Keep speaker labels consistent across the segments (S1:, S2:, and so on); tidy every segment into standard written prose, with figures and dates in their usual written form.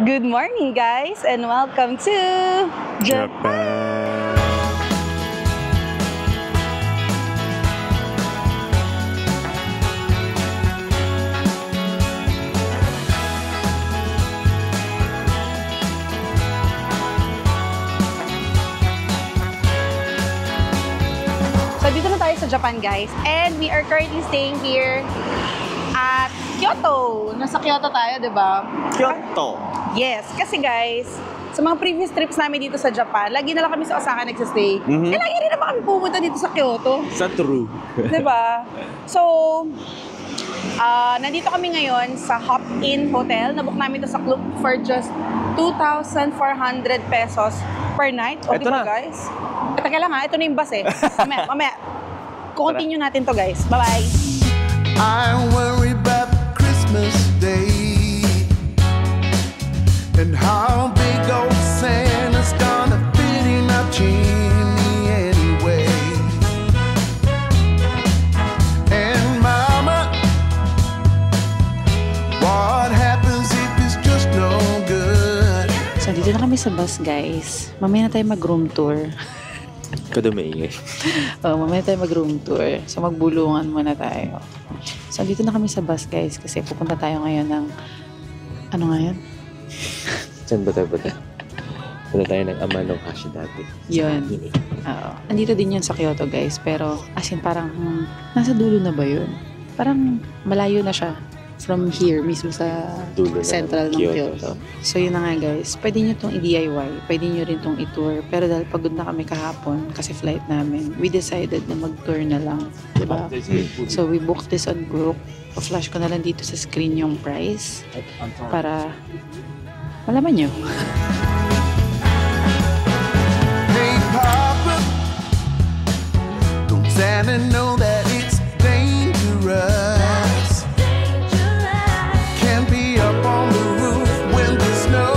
S1: Good morning, guys, and welcome to Japan. So, dito na tayo sa Japan, guys, and we are currently staying here at Kyoto. Nasa Kyoto tayo, di ba?
S2: Kyoto.
S1: Yes, kasi guys, sa mga previous trips namin dito sa Japan, lagi na lang kami sa Osaka nagsistay. Eh, lagi rin naman kami pumunta dito sa Kyoto.
S2: Sa true.
S1: Diba? So, nandito kami ngayon sa Hop-In Hotel. Nabook namin ito sa Klook for just 2,400 pesos per night. O,
S2: Ito
S1: diba,
S2: na.
S1: guys? Teka lang ha, ito na yung bus eh. Mamaya. Continue natin to, guys. Bye-bye.
S3: I worry about Christmas Day and how big old Santa's gonna fit in our chimney anyway. And Mama, what happens if it's just no good?
S1: So, dito na kami sa bus, guys. Mamaya na tayo mag-room tour.
S2: Kadumaingay.
S1: Mamaya tayo mag-room tour. So, magbulungan muna tayo. So, dito na kami sa bus, guys, kasi pupunta tayo ngayon ng... Ano nga yun?
S2: Saan ba tayo? Punta tayo ng Amano Hashi dati.
S1: Yun. Oo. Andito din yun sa Kyoto, guys. Pero, as in, parang, nasa dulo na ba yun? Parang, malayo na siya from here, mismo sa
S2: Dulo na
S1: central ng
S2: ng
S1: Kyoto. So, yun na nga, guys. Pwede nyo itong i-DIY. Pwede nyo rin itong i-tour. Pero dahil pagod na kami kahapon, kasi flight namin, we decided na mag-tour na lang. Diba? So, we booked this on Klook. Pa-flash ko na lang dito sa screen yung price para malaman nyo.
S3: Hey Papa, don't Santa know that it's dangerous? Can't be up on the roof when there's snow.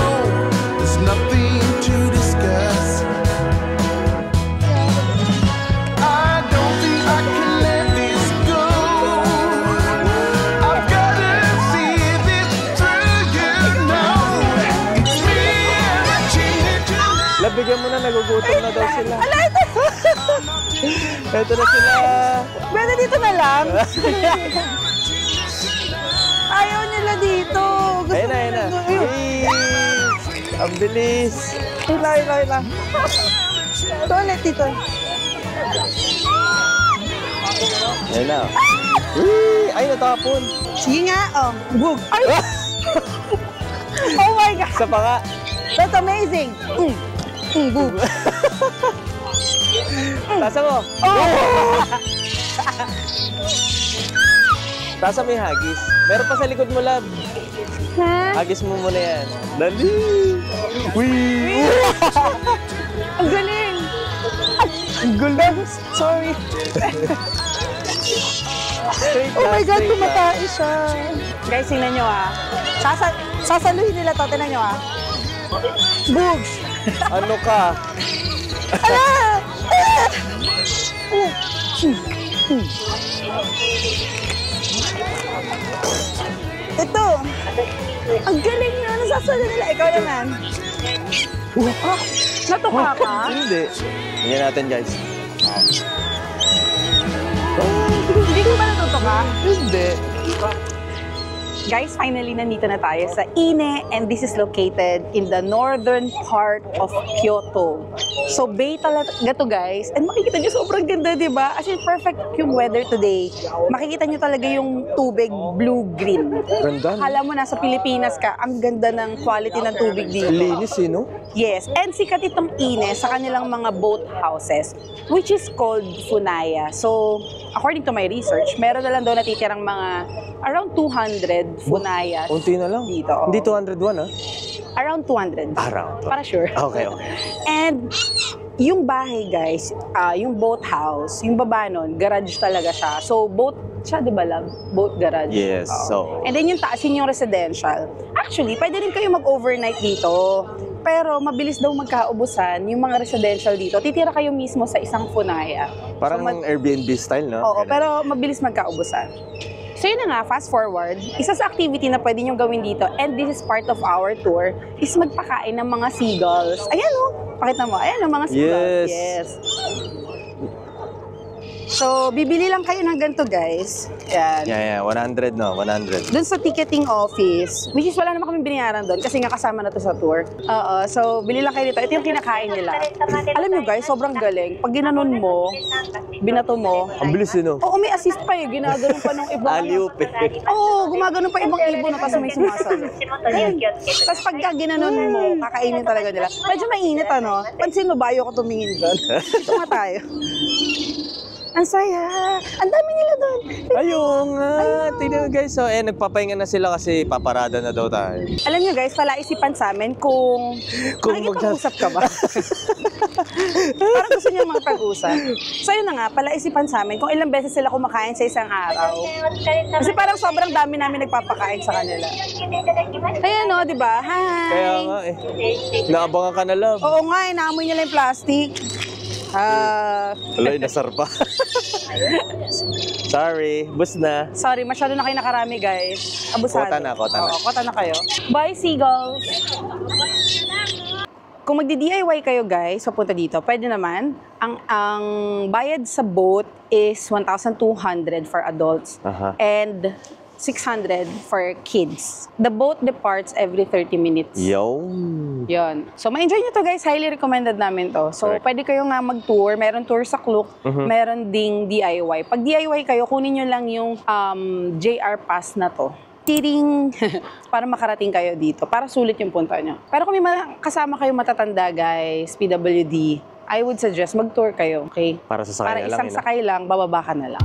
S3: There's nothing to discuss. I don't think I can let this go. I've gotta see this through, you know. It's me and the chimney.
S2: Labigyan mo na, nagugutom na daw sila.
S1: Ala, ito!
S2: Ito na sila.
S1: Pwede dito na lang. Ayaw nila dito. Gusto
S2: Ayun na, ayun na.
S1: nila
S2: Hey! Ang bilis.
S1: Hila. Ito ulit dito.
S2: Ayun na. Uy! Ay, natapon.
S1: Sige nga, oh. Bug. Ay! Oh my God!
S2: Isa pa nga.
S1: That's amazing! Bug.
S2: Tasa mo.
S1: Oh!
S2: Tasa mo yung hagis. Meron pa sa likod mo, lab.
S1: Ha?
S2: Hagis mo muna yan. Dali! Uy!
S1: Ang galing! Ang galing! Sorry.
S2: Straight
S1: Oh my
S2: lang,
S1: God,
S2: straight lang.
S1: tumatay siya. Guys, tingnan nyo ah. Sasaluhin nila to. Tingnan nyo ah. Bugs!
S2: Ano ka?
S1: Ala! Ito. Ang galing nyo. Nasasalo nila. Ikaw naman. Ah, natuka ka?
S2: Hindi. Tingnan natin, guys.
S1: Hindi ko ba natutuka?
S2: Hindi.
S1: Guys, finally, nandito na tayo sa Ine, and this is located in the northern part of Kyoto. So, bay talaga to, guys. And makikita nyo, sobrang ganda, di ba? As in, perfect yung weather today. Makikita nyo talaga yung tubig, blue-green.
S2: Ganda.
S1: Akala mo, nasa Pilipinas ka, ang ganda ng quality ng tubig dito.
S2: Linis, eh, no?
S1: Yes, and sikat itong Ine sa kanilang mga boat houses, which is called Funaya. So, according to my research, meron na lang daw natitirang mga around 200 Funayas.
S2: Unti na lang.
S1: Dito.
S2: Hindi 201, ah?
S1: Around 200.
S2: Around.
S1: Para sure.
S2: Okay.
S1: And yung bahay, guys, yung boat house, yung baba nun, garage talaga siya. So, boat siya, di ba lang? Boat garage.
S2: Yes, so...
S1: And then yung taas, yun yung residential. Actually, pwede rin kayo mag-overnight dito. Pero mabilis daw magkaubusan yung mga residential dito. Titira kayo mismo sa isang funaya.
S2: Parang
S1: So,
S2: Airbnb style, no?
S1: Oo,
S2: Ganun.
S1: pero mabilis magkaubusan.
S4: So yun na nga, fast forward, isa sa activity na pwede nyo gawin dito, and this is part of our tour, is magpakain ng mga seagulls. Ayan o, pakita mo, ayan ang mga seagulls.
S2: Yes.
S4: So, bibili lang kayo ng ganito, guys. Yan.
S2: Yeah, 100 no, 100.
S4: Doon sa ticketing office, which is wala naman kami binayaran doon kasi nga kasama na to sa tour. So bili lang kayo dito. Ito yung kinakain nila. Alam nyo guys, sobrang galing. Pag ginanon mo, binato mo.
S2: Ang bilis yun, no?
S4: Oo, may assist pa eh. Ginaganon pa ng ibang...
S2: Aliup eh.
S4: Oo, gumaganon pa ibang ibon na tapos may sumasalo. Tapos pagka ginanon mo, kakainin talaga nila. Medyo mainit ano. Pansin mo ba, ayoko tumingin doon. Ito nga tayo. Ang saya! Ang dami nila doon!
S2: Ayun nga! Tingnan mo guys, so nagpapahinga na sila kasi paparada na daw tayo.
S4: Alam nyo guys, palaisipan sa amin kung makikipag-usap ka ba? Parang gusto niya makipag-usap. So yun na nga, palaisipan sa amin kung ilang beses sila kumakain sa isang araw. Kasi parang sobrang dami namin nagpapakain sa kanila. Ayan o, di ba? Hi!
S2: Kaya nga eh. Naabangan ka na, love.
S4: Oo nga, naamoy nila yung plastic.
S2: Wala, nasar pa. Sorry, bus na.
S4: Sorry, masyado na kayo nakarami guys. Abusado.
S2: Kota na.
S4: Oo, kota na kayo. Bye, seagulls! Kung magdi-DIY kayo guys, papunta dito, pwede naman. Ang bayad sa boat is 1,200 for adults and 600 for kids. The boat departs every 30 minutes. Yun. So, ma-enjoy nyo to guys. Highly recommended namin to. So, pwede kayo nga mag-tour. Meron tour sa Klook. Meron ding DIY. Pag DIY kayo, kunin nyo lang yung JR Pass na to. Tiring para makarating kayo dito. Para sulit yung punta nyo. Pero kung may kasama kayo matatanda guys, PWD, I would suggest mag-tour kayo, okay?
S2: Para sa sakay na lang.
S4: Para isang sakay lang, bababa ka na lang.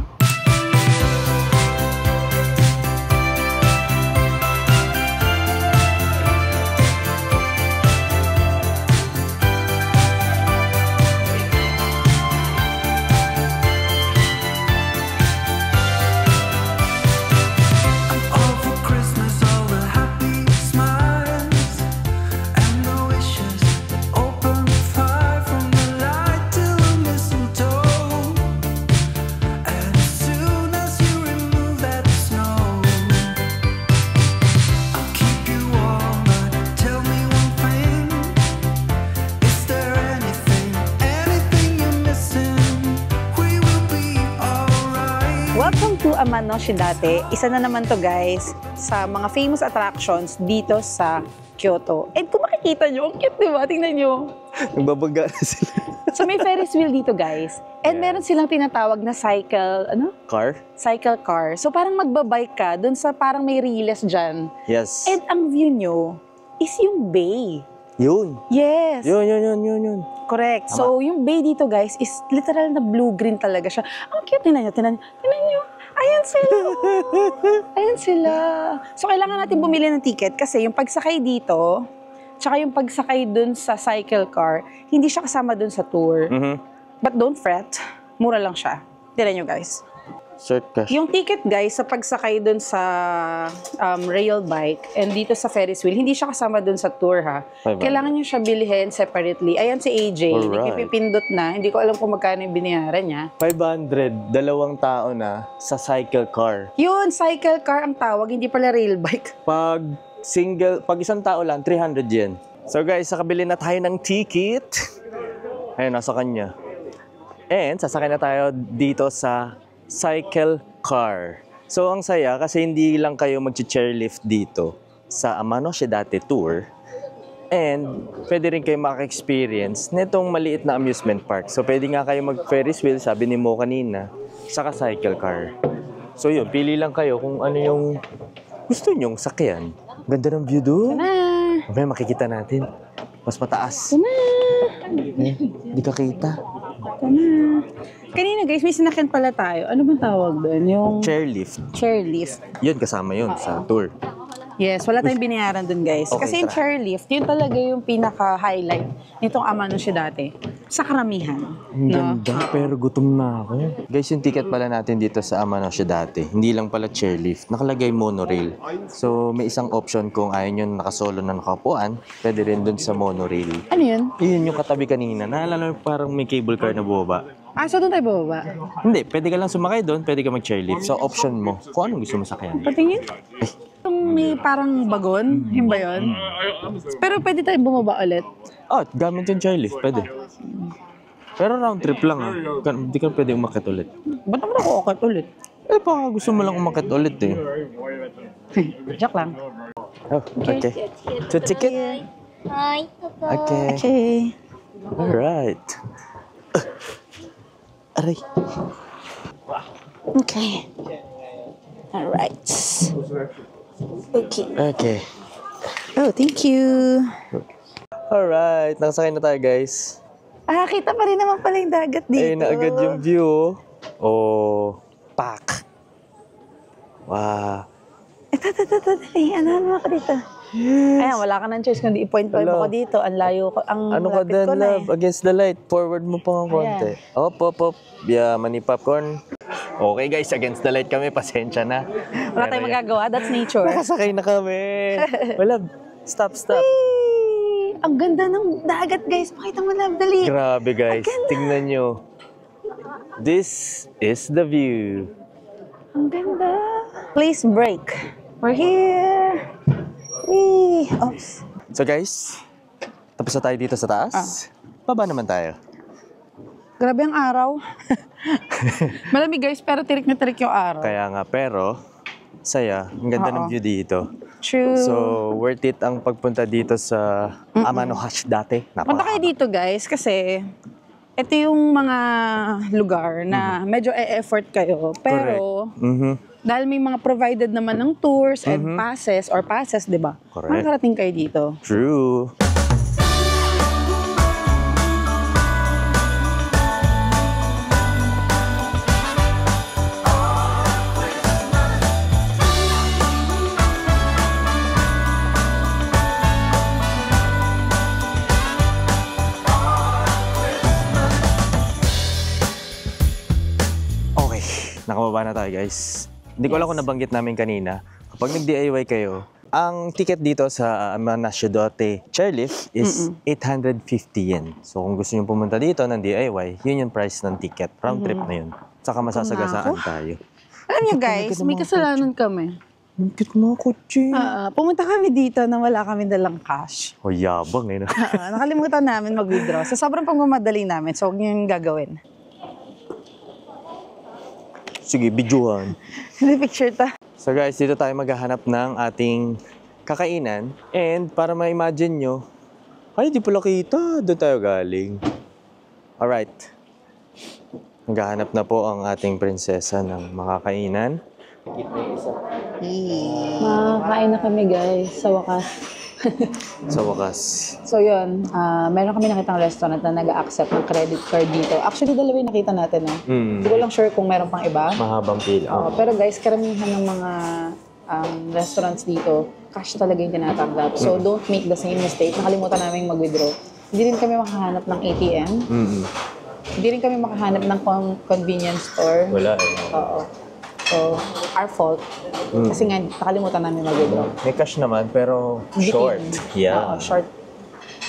S4: Welcome to Amano-Shidate. Isa na naman to guys sa mga famous attractions dito sa Kyoto. And kung makikita nyo, ang cute diba? Tingnan nyo.
S2: Nagbabaga na sila.
S4: So may Ferris wheel dito guys. And meron silang tinatawag na cycle,
S2: Car?
S4: Cycle car. So parang magbabike ka dun sa parang may riles dyan.
S2: Yes.
S4: And ang view nyo is yung bay.
S2: Yun.
S4: Yes.
S2: Yun.
S4: Correct. Tama. So, yung bay dito, guys, is literal na blue-green talaga siya. Ang cute. Tingnan nyo. Ayan sila. Ayan sila. So, kailangan natin bumili ng ticket kasi yung pagsakay dito, tsaka yung pagsakay dun sa cycle car, hindi siya kasama dun sa tour. But don't fret. Mura lang siya. Tingnan nyo, guys.
S2: Short cash.
S4: Yung ticket guys, sa pagsakay dun sa rail bike and dito sa Ferris wheel, hindi siya kasama dun sa tour ha. Kailangan nyo siya bilihin separately. Ayan si AJ, nagpipindot na. Hindi ko alam kung magkano yung binayaran niya.
S2: 500, 2 tao na sa cycle car.
S4: Yun, cycle car ang tawag, hindi pala rail bike.
S2: Pag isang tao lang, 300 yen. So guys, sakabili na tayo ng ticket. Ayun, nasa kanya. And sasakay na tayo dito sa cycle car. So, ang saya kasi hindi lang kayo mag-chairlift dito sa Amano-Shidate Tour. And, pwede rin kayo maka-experience nitong maliit na amusement park. So, pwede nga kayo mag-Ferris wheel, sabi ni Mo kanina, saka cycle car. So, yun, pili lang kayo kung ano yung gusto nyong sakyan. Ganda ng view doon. May makikita natin. Mas mataas. Hindi ka kita.
S4: Kanina guys, may sinakyan pala tayo. Ano bang tawag doon? Yung
S2: Chairlift.
S4: chairlift.
S2: Yun, kasama yun sa tour.
S4: Yes, wala tayong binayaran doon guys.
S2: Okay,
S4: Kasi yung chairlift, yun talaga yung pinaka-highlight nitong Amano-Shidate. Sa karamihan.
S2: Ang ganda, pero gutom na ako. Guys, yung ticket pala natin dito sa Amano-Shidate, hindi lang pala chairlift, nakalagay monorail. So, may isang option kung ayaw nyo nakasolo na nakapuan, pwede rin dun sa monorail.
S4: Ano yun?
S2: Yun yung katabi kanina. Naalala mo parang may cable car na bubaba.
S4: Ah, so doon tayo bababa?
S2: Hindi, pwede ka lang sumakay doon, pwede ka mag-chairlift. So, option mo kung anong gusto mo sakyan.
S4: Patingin? Yung may parang bagon, yun ba yun? Pero pwede tayo bumaba ulit.
S2: Oh, gamit yung chairlift, pwede. Pero round trip lang ah. Hindi ka pwede umakit ulit.
S4: Ba't naman ako ukat ulit?
S2: Eh, baka gusto mo lang umakit ulit eh.
S4: Joke lang.
S2: Oh, okay. To ticket?
S5: Hi.
S2: Okay.
S4: Okay.
S2: Alright. Aray.
S4: Okay. Alright. Okay.
S2: Okay.
S4: Oh, thank you.
S2: Alright, nakasakay na tayo guys.
S4: Ah, kita pa rin naman pala yung dagat dito.
S2: Ayun na agad yung view. Oh, pak. Wow.
S4: Ito. Ano ako dito? Ayan, wala ka ng choice kundi i-point
S2: Hello.
S4: mo ko dito. Ang layo ko, ang
S2: Ano ka
S4: lapit
S2: din,
S4: ko na
S2: love? Against the light. Forward mo pa ng konti. Op. Yeah, mani popcorn. Okay guys, against the light kami. Pasensya na.
S4: Wala tayong magagawa, that's nature.
S2: Nakasakay na kami. Wala. Stop.
S4: Hey, ang ganda ng dagat, guys. Pakita mo na, dali.
S2: Grabe guys. Tingnan nyo. This is the view.
S4: Ang ganda. Please break. We're here. Wee. Oops.
S2: So guys, tapos na tayo dito sa taas. Baba naman tayo.
S4: Grabe ang araw. Malamig, guys, pero tirik na tirik yung araw.
S2: Kaya nga, pero saya. Ang ganda ng view dito.
S4: True.
S2: So, worth it ang pagpunta dito sa Amanohash dati.
S4: Punta kayo dito, guys, kasi ito yung mga lugar na medyo e-effort kayo. Pero, dahil may mga provided naman ng tours and passes, di ba?
S2: Correct.
S4: Makakarating kayo dito.
S2: True. Nakababa na tayo guys. Hindi ko alam kung nabanggit namin kanina. Kapag nag-DIY kayo, ang ticket dito sa Manasciudote chairlift is 850 yen. So kung gusto nyo pumunta dito ng DIY, yun yung price ng ticket. Round trip na yun. Saka masasagasaan tayo.
S4: Alam nyo guys, may kasalanan kami.
S2: Ang cute mga kotse.
S4: Pumunta kami dito na wala kami dalang cash.
S2: O yabang eh.
S4: Nakalimutan namin mag-withdraw. Sa sobrang pagmamadali namin, so huwag nyo yung gagawin.
S2: Sige, videohan.
S4: Hindi picture ta.
S2: So guys, dito tayo maghahanap ng ating kakainan. And para ma-imagine nyo, ay, di pala kita. Doon tayo galing. Alright. Maghahanap na po ang ating prinsesa ng makakainan.
S1: Makakain na kami guys, sa wakas.
S2: Sa wakas.
S1: So yun, meron kami nakitang restaurant na nag-accept ng credit card dito. Actually, dalawa yung nakita natin. Hindi ko lang sure kung meron pang iba.
S2: Mahabang pila.
S1: Pero guys, karamihan ng mga restaurants dito, cash talaga yung tinatanggap. So don't make the same mistake. Nakalimutan namin mag-withdraw. Hindi rin kami makahanap ng ATM. Hindi rin kami makahanap ng convenience store.
S2: Wala eh.
S1: Oo. So, our fault. Kasi nga, nakalimutan namin mag-withdraw.
S2: May cash naman, pero short. Yeah.
S1: Short.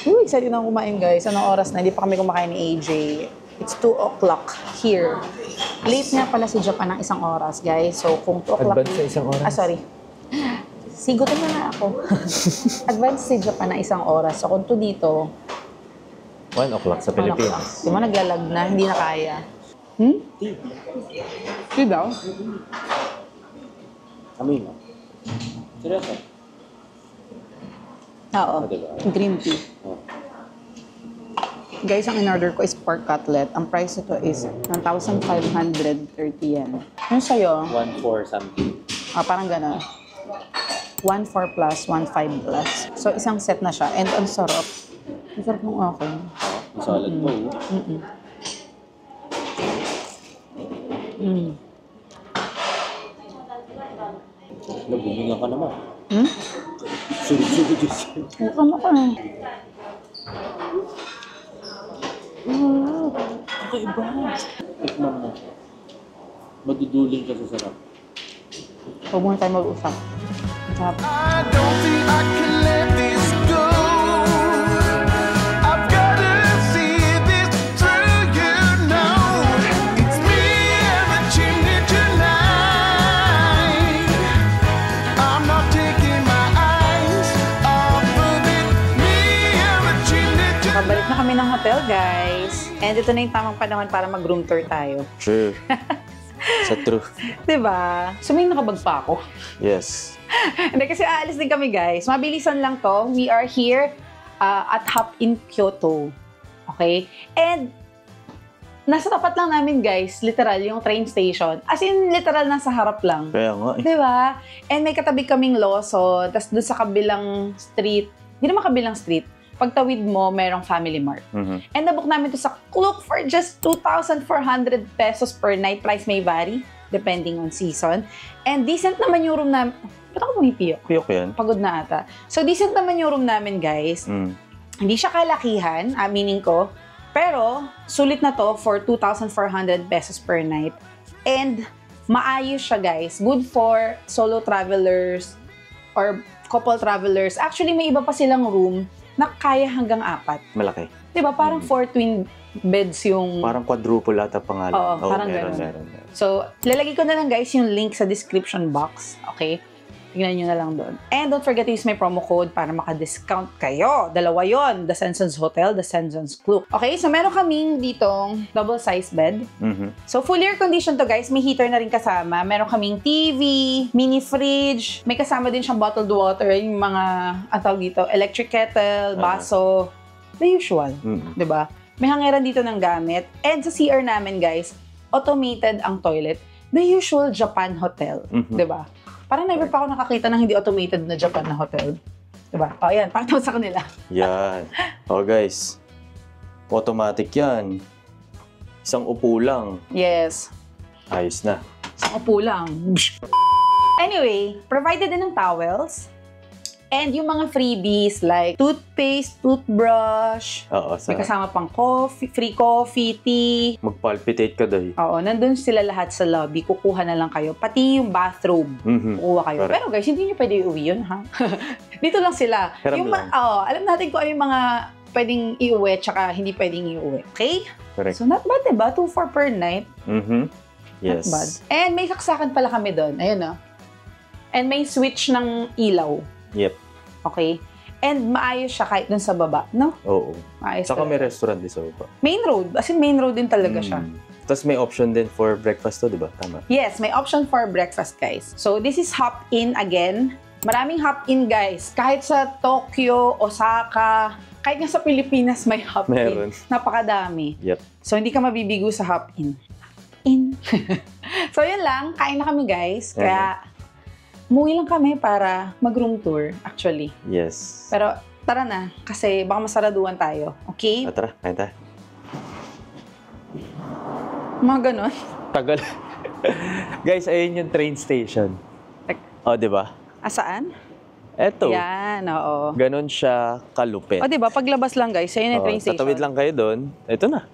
S1: Excited na kumain guys. Anong oras na? Hindi pa kami kumakain ni AJ. It's 2 o'clock here. Late nga pala si Japan ng 1 oras, guys. So, kung 2 o'clock...
S2: Advance sa 1 oras?
S1: Sorry. Sigutan na nga ako. Advance si Japan ng 1 oras. So, kung 2 dito...
S2: 1 o'clock sa
S1: 1
S2: Pilipinas.
S1: Di mo naglalag na, hindi na kaya. Tea daw?
S2: Amin. Seryoso?
S1: Oo. Green tea. Guys, ang in-order ko is pork cutlet. Ang price ito is 1,530 yen. Yung sa'yo?
S2: 1.4 something.
S1: Parang gano'n. 1.4 plus, 1.5 plus. So, isang set na siya. And ang sarap. Ang sarap ng akin.
S2: Solid po. Nabumingan ka naman. Sugod-sugod yun siya.
S1: Ano ka?
S2: Kakaiba. Tikman mo. Maduduling ka sa sarap.
S1: Huwag muna tayo mag-usap. Ang sarap.
S3: I don't think I can let this go. I've gotta see this through, you know.
S4: kami ng hotel, guys. And ito na yung tamang panahon para mag-room tour tayo.
S2: True. Sa true.
S4: Diba? So, may nakabag pa ako.
S2: Yes.
S4: Hindi, kasi aalis din kami, guys. Mabilisan lang to. We are here at Hop in Kyoto. Okay? And nasa tapat lang namin, guys, literal, yung train station. As in, literal, nasa harap lang.
S2: Kaya nga eh.
S4: Diba? And may katabi kaming Lawson, tapos doon sa kabilang street, hindi naman kabilang street, pagtawid mo, merong Family Mart. And nabook namin to sa Klook for just 2,400 pesos per night. Price may vary, depending on season. And decent naman yung room namin. Ba't ako pumipiyok?
S2: Piyok yan.
S4: Pagod na ata. So, decent naman yung room namin, guys. Hindi siya kalakihan, meaning ko, pero, sulit na to for 2,400 pesos per night. And, maayos siya, guys. Good for solo travelers or couple travelers. Actually, may iba pa silang room na kaya hanggang 4.
S2: Malaki.
S4: Diba? Parang 4 twin beds yung...
S2: Parang quadruple ata pangalan.
S4: Oo, parang
S2: meron.
S4: ganun. So, lalagay ko na lang, guys, yung link sa description box. Okay? Tignan nyo na lang doon. And don't forget to use my promo code para maka-discount kayo. Dalawa yon, The Sensons Hotel, The Sensons Klook. Okay, so meron kaming ditong double-size bed. So fully air conditioned to, guys. May heater na rin kasama. Meron kaming TV, mini fridge. May kasama din siyang bottled water, yung mga, ang tawag dito, electric kettle, baso. The usual. Diba? May hangeran dito ng gamit. And sa CR namin, guys, automated ang toilet. The usual Japan hotel. Diba? Parang never pa ako nakakita ng hindi automated na Japan na hotel. Diba? O, yan. Pakita mo sa kanila.
S2: Yan. O, guys. Automatic yan. Isang upo lang.
S4: Yes.
S2: Ayos na.
S4: Isang upo lang. Anyway, provided din ng towels. And yung mga freebies like toothpaste, toothbrush, may kasama pang coffee, free coffee, tea.
S2: Magpalpitate ka doy.
S4: Oo, nandun sila lahat sa lobby. Kukuha na lang kayo. Pati yung bathrobe, kukuha kayo.
S2: Correct.
S4: Pero guys, hindi nyo pwede iuwi yun, ha? Dito lang sila.
S2: Hiram lang.
S4: Alam natin kung ano yung mga pwedeng iuwi tsaka hindi pwedeng iuwi. Okay?
S2: Correct.
S4: So, not bad, diba? 2,400 per night.
S2: Yes.
S4: Not bad. And may saksakan pala kami doon. Ayun, no? And may switch ng ilaw.
S2: Yep.
S4: Okay? And maayos siya kahit dun sa baba, no?
S2: Oo.
S4: Maayos
S2: Saka may
S4: talaga.
S2: restaurant din sa baba.
S4: Main road. As in, main road din talaga siya.
S2: Tapos may option din for breakfast to, di ba? Tama.
S4: Yes, may option for breakfast, guys. So, this is Hop-In again. Maraming Hop-In, guys. Kahit sa Tokyo, Osaka, kahit nga sa Pilipinas may Hop-In.
S2: Meron.
S4: Napakadami.
S2: Yep.
S4: So, hindi ka mabibigo sa Hop-In. So, yun lang. Kain na kami, guys. Kaya, umuwi lang kami para mag-room tour, actually.
S2: Yes.
S4: Pero, tara na. Kasi baka masaraduan tayo. Okay?
S2: Tara, kain tayo.
S4: Mga ganon.
S2: Tagal. Guys, ayun yung train station. O, di ba?
S4: Saan?
S2: Eto.
S4: Yan, oo.
S2: Ganon siya kalupit.
S4: O, diba? Paglabas lang, guys. Ayun yung train station.
S2: Tatawid lang kayo doon. Ito na.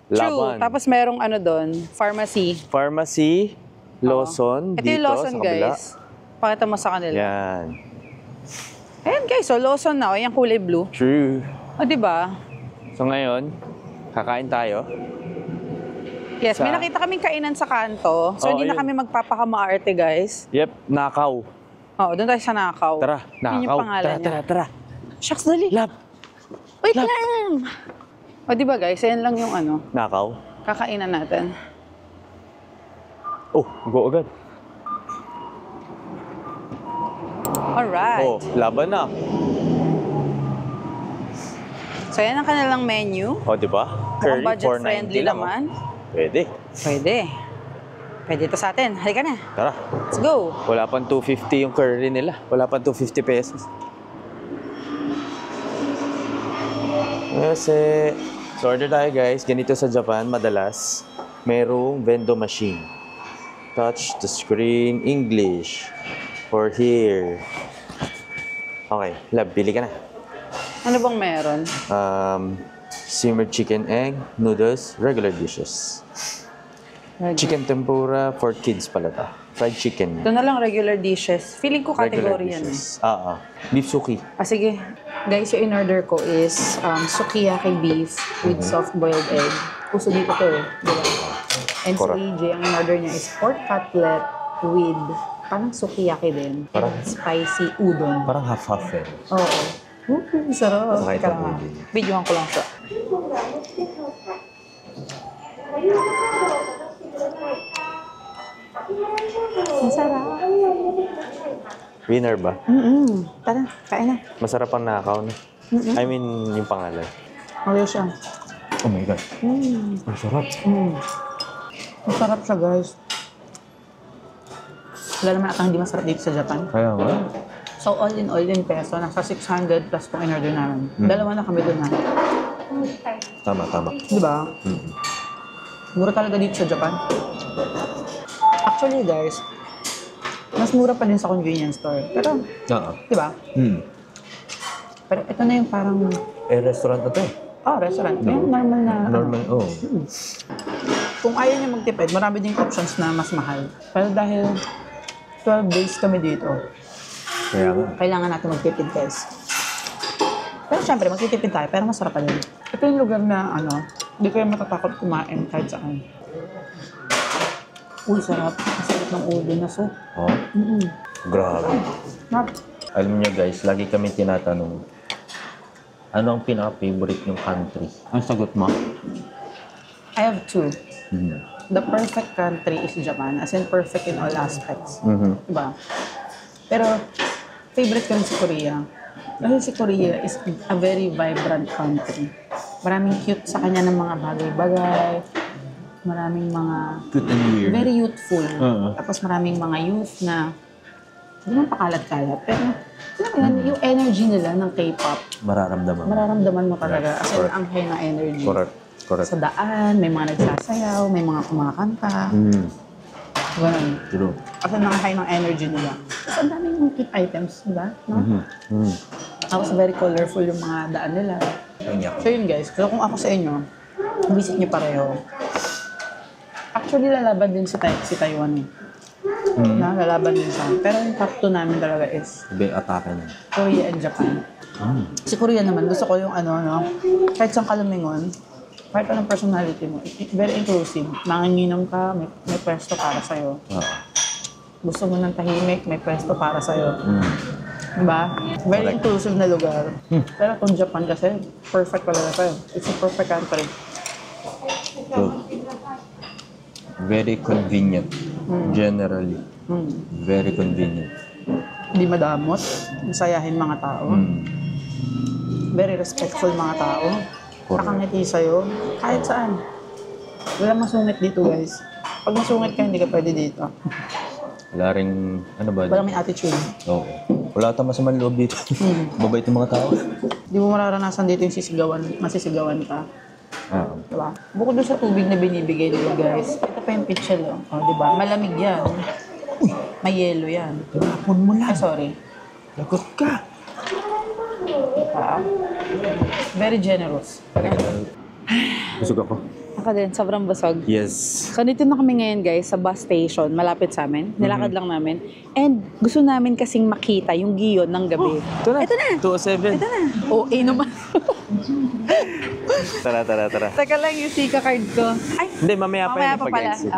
S4: True.
S2: Laban.
S4: Tapos merong ano doon, pharmacy.
S2: Pharmacy, Lawson,
S4: Ito
S2: dito
S4: yung Lawson,
S2: sa kabila.
S4: guys. Pakita mo sa kanila.
S2: Yan.
S4: Ayan, guys. So, Lawson na. O, yung kulay blue.
S2: True.
S4: O, diba?
S2: So ngayon, kakain tayo.
S4: Yes, may nakita kaming kainan sa kanto. So, hindi na
S2: ayun.
S4: kami magpapakamaarte, guys.
S2: Yep, Nakaw.
S4: Oo, doon tayo sa Nakaw.
S2: Tara,
S4: Yun yung
S2: Nakaw.
S4: pangalan niya.
S2: Tara.
S4: Shucks, dali.
S2: Lab.
S4: Wait lang! O, diba, guys? Ayan lang yung ano,
S2: Nakaw.
S4: kakainan natin.
S2: Oh, go agad.
S4: Alright.
S2: Oh, laban na.
S4: So, yan ang kanilang menu.
S2: Oh, di ba?
S4: Mukhang
S2: Curry,
S4: budget-friendly
S2: 490 lang,
S4: naman.
S2: oh. Pwede.
S4: Pwede. Pwede ito sa atin. Halika na.
S2: Tara.
S4: Let's go.
S2: Wala pang 250 yung curry nila. Wala pang 250 pesos. Kasi, so order tayo guys. Ganito sa Japan, madalas, merong vendo machine. Touch the screen, English. For here. Okay, love, bili ka na.
S4: Ano bang meron?
S2: Simmered chicken egg, noodles, regular dishes. Chicken tempura for kids pala to. Fried chicken.
S4: Ito na lang regular dishes. Feeling ko
S2: Regular
S4: category yan.
S2: dishes. Beef suki.
S4: Sige. Guys, yung in-order ko is sukiyaki beef with soft-boiled egg. Puso dito to eh. Diba? And si
S2: Correct.
S4: AJ, ang in-order niya is pork cutlet with parang sukiyaki din.
S2: Parang-
S4: And spicy udon.
S2: Parang half-half eh.
S4: Oo. Sarap.
S2: Kahit
S4: Teka
S2: ang
S4: lang.
S2: udon.
S4: Videohan ko lang siya.
S1: Masarap.
S2: Winner ba?
S1: Tara, kain na.
S2: Masarap ang nakaw na. I mean, yung pangalan.
S1: Okay siya.
S2: Oh my God. Ang sarap.
S1: Masarap siya, guys. Wala naman atang hindi masarap dito sa Japan.
S2: Kaya nga.
S1: So, all in peso, nasa 600 plus kung in-order namin. Dalawa na kami doon na.
S2: Tama.
S1: Di ba? Mura talaga dito sa Japan. Actually, guys, mas mura pa din sa convenience store. Pero,
S2: Oo.
S1: di ba? Pero ito na yung parang,
S2: Restaurant na to eh.
S1: restaurant. Yung normal na,
S2: Normal,
S1: Kung ayaw niya magtipid, marami ding options na mas mahal. Pero dahil 12 days kami dito,
S2: Kaya nga.
S1: kailangan natin magtipid, guys. Pero syempre, magtitipid tayo, pero masarap pa din. Ito yung lugar na, hindi kayo matatakot kumain kahit saan. Uy, sarap. Masarap ng ulo na so.
S2: Oh? Grabe.
S1: Sarap.
S2: Alam niyo guys, lagi kami tinatanong, ano ang pinaka-favorite yung country? Ang sagot mo?
S1: I have two. The perfect country is Japan, as in perfect in all aspects. Diba? Pero, favorite ko rin si Korea. Kasi si Korea is a very vibrant country. Maraming cute sa kanya ng mga bagay-bagay. Maraming mga...
S2: Cute and weird.
S1: Very youthful. Tapos maraming mga youth na hindi man pakalat-kalat. Pero, alam mo yan, yung energy nila ng K-pop, mararamdaman mo talaga. As in, ang high na energy.
S2: Correct.
S1: Sa daan, may mga nagsasayaw, may mga kumakanta. Ganun.
S2: True.
S1: Kasi naka-high ng energy nila. Tapos ang daming mga cute items, di ba? No? Tapos very colorful yung mga daan nila. So yun guys, so kung ako sa inyo, visit nyo pareho. Actually, lalaban din si Taiwan eh. Na, lalaban din siya. Pero yung top 2 namin talaga is
S2: Atake na.
S1: Korea and Japan. Si Korea naman, gusto ko yung kahit saan kalumingon, kahit anong personality mo, very inclusive. Manginginom ka, may pwesto para sa'yo. Gusto mo ng tahimik, may pwesto para sa'yo. Diba? Very inclusive na lugar. Pero kung Japan kasi, perfect talaga sa'yo. It's a perfect country.
S2: So, very convenient. Generally. Very convenient.
S1: Hindi madamot, masayahin mga tao. Very respectful mga tao. Nakangiti sa'yo, kahit saan. Wala masungit dito, guys. Pag masungit ka, hindi ka pwede dito.
S2: Wala ring,
S1: Wala may attitude.
S2: Oo. Wala tayong masamang loob dito. Mabait yung mga tao.
S1: Hindi mo mararanasan dito yung masisigawan ka. Diba? Bukod doon sa tubig na binibigay nila, guys. Ito pa yung pitchel, diba? Malamig yan. May yelo yan.
S2: Tinapon mo lang.
S1: Ay, sorry.
S2: Lagot ka.
S1: Very generous.
S2: Busog ako.
S4: Ako din, sobrang busog.
S2: Yes.
S4: So, dito na kami ngayon, guys, sa bus station, malapit sa amin. Nilakad lang namin. And gusto namin kasing makita yung giyon ng gabi.
S2: Ito na.
S4: Ito na.
S2: 207.
S4: Ito na. naman.
S2: Tara.
S4: Teka lang yung Sika card ko. Ay,
S2: Hindi, mamaya pa
S4: mamaya
S2: yung
S4: pa pala.
S2: pag-exit.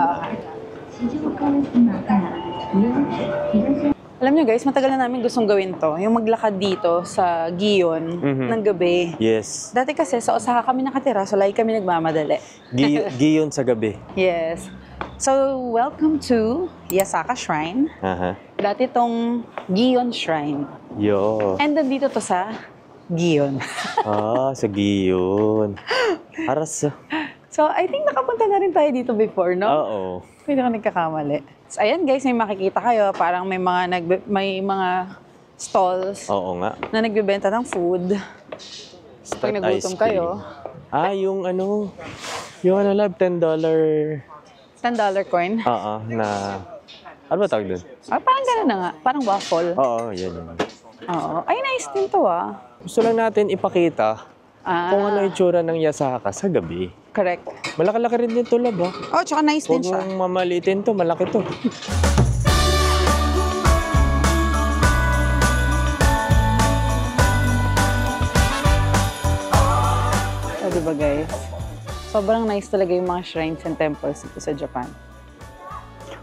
S4: Alam nyo guys, matagal na namin gustong gawin to. Yung maglakad dito sa Gion ng gabi.
S2: Yes.
S4: Dati kasi sa Osaka kami nakatira, so lagi kami nagmamadali.
S2: Giyon sa gabi.
S4: Yes. So, welcome to Yasaka Shrine. Dati tong Gion Shrine.
S2: Yo.
S4: And nandito to sa Gion.
S2: Sa Giyon. Aras.
S4: So, I think nakapunta na rin tayo dito before, no?
S2: Oo.
S4: Hindi ako nagkakamali. So, ayan guys, may makikita kayo. Parang may mga stalls
S2: Oo nga.
S4: na nagbebenta ng food. Pag nagutom kayo.
S2: Yung love, $10.
S4: $10 coin.
S2: Oo, na... Ano ba tawag doon?
S4: Parang gano'n na nga. Parang waffle.
S2: Oo, yan.
S4: Oo. Ay, nice din to
S2: Gusto lang natin ipakita kung ano yung tsura ng Yasaka sa gabi.
S4: Correct.
S2: Malaki-laki rin din to, love,
S4: Oh, tsaka nice din
S2: Huwag
S4: siya.
S2: mong mamalitin to, malaki to.
S4: Diba guys? Sobrang nice talaga yung mga shrines and temples dito sa Japan.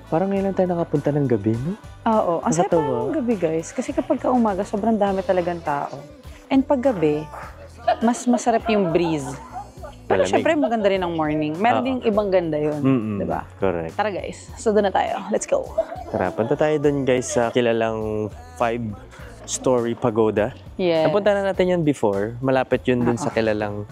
S2: Parang ngayon lang tayo nakapunta ng gabi, no?
S4: Oo. Ang sarap
S2: Nakatawa.
S4: ng gabi guys. Kasi kapag umaga, sobrang dami talagang tao. And pag gabi, mas masarap yung breeze. Pero
S2: Malamig.
S4: syempre, maganda rin ang morning. Meron
S2: Oo.
S4: ding ibang ganda yun.
S2: Mm-mm.
S4: Diba?
S2: Correct.
S4: Tara guys, so doon na tayo. Let's go.
S2: Tara, punta tayo dun guys sa kilalang 5-story pagoda.
S4: Yeah.
S2: Napunta na natin yun before. Malapit yun dun sa kilalang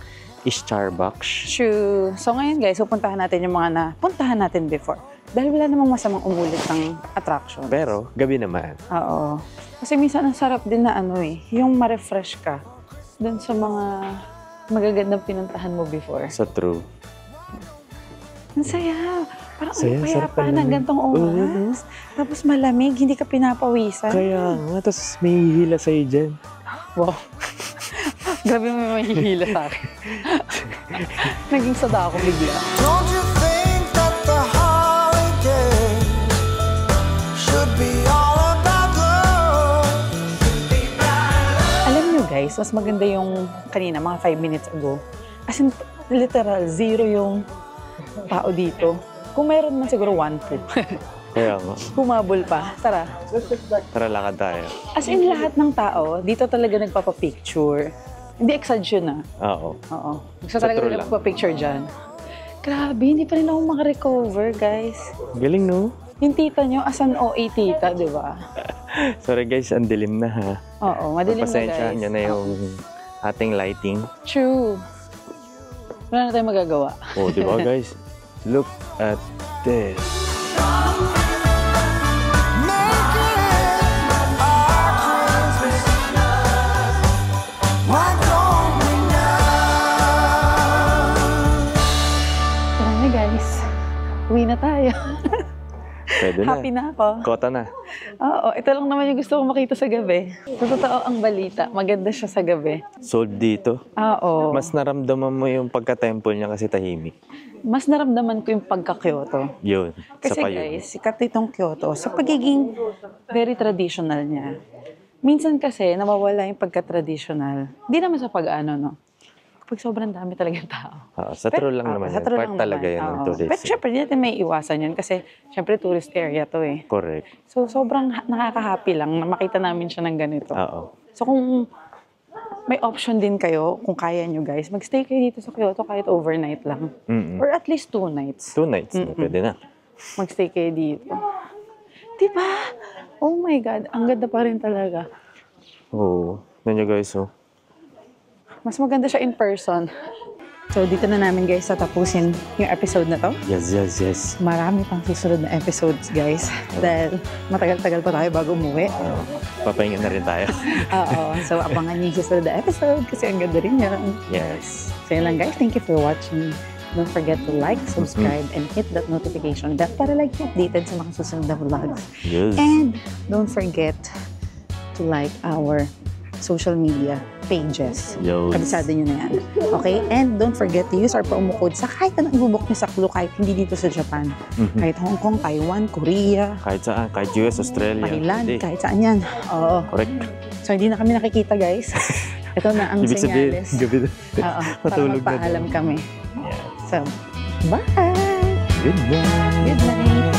S2: Starbucks.
S4: True. So ngayon guys, pupuntahan natin yung mga napuntahan natin before. Dahil wala namang masamang umulit ng attraction.
S2: Pero, gabi naman.
S4: Oo. Kasi minsan ang sarap din na yung ma-refresh ka dun sa mga magagandang pinuntahan mo before.
S2: Sa true.
S4: Ang saya. Parang
S2: Saya,
S4: kaya
S2: sarap
S4: pa na
S2: malamig.
S4: gantong oras. Tapos malamig, hindi ka pinapawisan.
S2: Kaya nga, tapos may hihila sa'yo dyan.
S4: Wow. Grabe mo may hihila sa akin. Naging sada ako bigla.
S3: Don't you think that the holiday should be all about love?
S4: Alam nyo guys, mas maganda yung kanina, mga 5 minutes ago. As in, literal, zero yung tao dito. Kung meron man siguro 1, 2.
S2: Kaya nga.
S4: Humabol pa. Tara.
S2: Tara, lakad tayo.
S4: As in, lahat ng tao, dito talaga nagpapapicture. Hindi exaggerate
S2: Oo.
S4: Oo. Gusto
S2: Sa
S4: talaga
S2: true
S4: nila
S2: lang.
S4: magpapicture dyan. Grabe, hindi pa rin ako makarecover, guys.
S2: Galing, no?
S4: Yung tita nyo, as an OA tita, di ba?
S2: Sorry guys, ang dilim na ha.
S4: Oo, madilim na
S2: Pasensya
S4: guys.
S2: nyo na yung ating lighting.
S4: True. Wala na tayong magagawa.
S2: Oh, di ba guys? Look at this.
S3: Why don't we now?
S4: Tara na guys. Uwi na tayo.
S2: Pwede na.
S4: Happy na ako.
S2: Kota na.
S4: Oo, ito lang naman yung gusto kong makita sa gabi. Sa totoo ang balita, maganda siya sa gabi.
S2: Sold dito.
S4: Oo.
S2: Mas naramdaman mo yung pagka-temple niya kasi tahimik.
S4: Mas naramdaman ko yung pagka-Kyoto.
S2: Yun.
S4: Kasi
S2: sa payo.
S4: guys, sikat itong Kyoto sa pagiging very traditional niya. Minsan kasi, nawawala yung pagka-traditional. Hindi naman sa pag-ano, no? Kapag sobrang dami talaga yung tao.
S2: Sa true lang naman
S4: Sa
S2: yan.
S4: true
S2: Part
S4: lang
S2: talaga
S4: naman,
S2: yan ng
S4: oo.
S2: tourism.
S4: Pero syempre, hindi natin may iwasan yan kasi syempre tourist area to eh.
S2: Correct.
S4: So, sobrang nakaka-happy lang na makita namin siya ng ganito.
S2: Oo.
S4: So, kung may option din kayo, kung kaya nyo guys, magstay kayo dito sa Kyoto kahit overnight lang.
S2: Mm-mm.
S4: Or at least 2 nights.
S2: 2 nights na, pwede na.
S4: Magstay kayo dito. Diba? Oh my God, ang ganda pa rin talaga.
S2: Oo. Nandiyo guys, oh.
S4: Mas maganda siya in person. So, dito na namin guys tatapusin yung episode na to.
S2: Yes, yes, yes.
S4: Marami pang susunod na episodes guys. Dahil matagal-tagal pa tayo bago umuwi.
S2: Papahinga na rin tayo.
S4: Oo. So, abangan niyo yung susunod na episode kasi ang ganda rin yan.
S2: Yes.
S4: So, yun lang guys. Thank you for watching. Don't forget to like, subscribe, and hit that notification bell para like updated sa mga susunod na vlogs.
S2: Yes.
S4: And don't forget to like our social media pages.
S2: Yes.
S4: Kabisado nyo na yan. Okay? And don't forget to use our promo code sa kahit anong ibubok nyo sa Clue, kahit hindi dito sa Japan. Kahit Hong Kong, Taiwan, Korea,
S2: Kahit saan, kahit US, Australia.
S4: Thailand,
S2: Hindi.
S4: kahit saan yan. Oo.
S2: Correct.
S4: So, hindi na kami nakikita, guys. Ito na ang
S2: Ibig sabihin,
S4: senyales.
S2: gabi na.
S4: Oo. Para
S2: Matulog na
S4: magpaalam
S2: din.
S4: kami.
S2: Yes.
S4: So, bye!
S2: Good night.
S4: Good night!